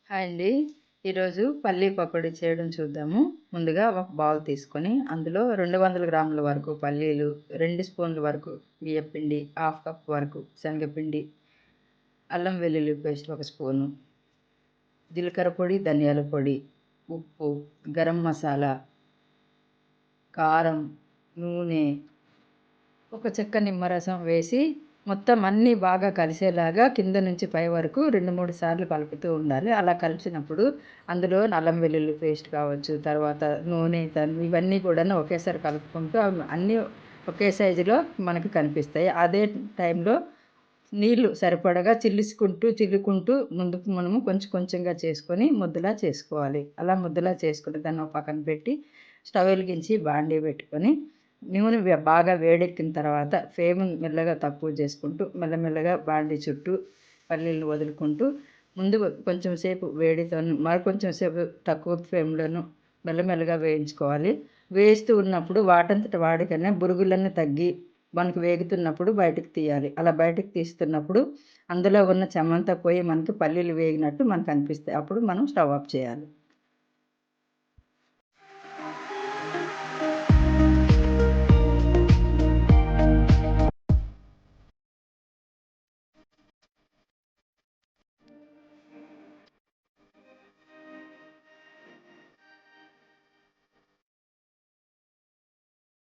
Hi అండి. ఈరోజు పల్లీ పకోడీ చేయడం చూద్దాము. ముందుగా ఒక బౌల్ తీసుకొని అందులో 200 గ్రాముల వరకు పల్లీలు, 2 స్పూన్ల వరకు బియ్యపిండి, హాఫ్ కప్ వరకు శనగపిండి, అల్లం వెల్లుల్లి పేస్ట్ ఒక స్పూను, జీలకర్ర పొడి, ధనియాల పొడి, ఉప్పు, గరం మసాలా, కారం, నూనె, ఒక చెక్క నిమ్మరసం వేసి మొత్తం అన్నీ బాగా కలిసేలాగా కింద నుంచి పై వరకు 2, 3 సార్లు కలుపుతూ ఉండాలి. అలా కలిసినప్పుడు అందులో అల్లం వెల్లుల్లి పేస్ట్ కావచ్చు, తర్వాత నూనె ఇవన్నీ కూడాను ఒకేసారి కలుపుకుంటూ అన్నీ ఒకే సైజులో మనకు కనిపిస్తాయి. అదే టైంలో నీళ్లు సరిపడగా చిల్లుకుంటూ ముందుకు మనము కొంచెం కొంచెంగా చేసుకొని ముద్దలా చేసుకోవాలి. అలా ముద్దలా చేసుకుని దాన్ని ఒక పక్కన పెట్టి స్టవ్ వెలిగించి బాండీ పెట్టుకొని నూనె బాగా వేడెక్కిన తర్వాత ఫ్లేమ్ మెల్లగా తక్కువ చేసుకుంటూ మెల్లమెల్లగా బాండీ చుట్టూ పల్లీలు వదులుకుంటూ ముందు కొంచెం సేపు వేడితో కొంచెం సేపు తక్కువ ఫ్లేమ్లోను మెల్లమెల్లగా వేయించుకోవాలి. వేస్తూ ఉన్నప్పుడు వాటంతట వాడికనే బురుగులన్నీ తగ్గి మనకు వేగుతున్నప్పుడు బయటకు తీయాలి. అలా బయటకు తీస్తున్నప్పుడు అందులో ఉన్న చెమ్మంతా పోయి మనకి పల్లీలు వేగినట్టు మనకు అనిపిస్తాయి. అప్పుడు మనం స్టవ్ ఆఫ్ చేయాలి.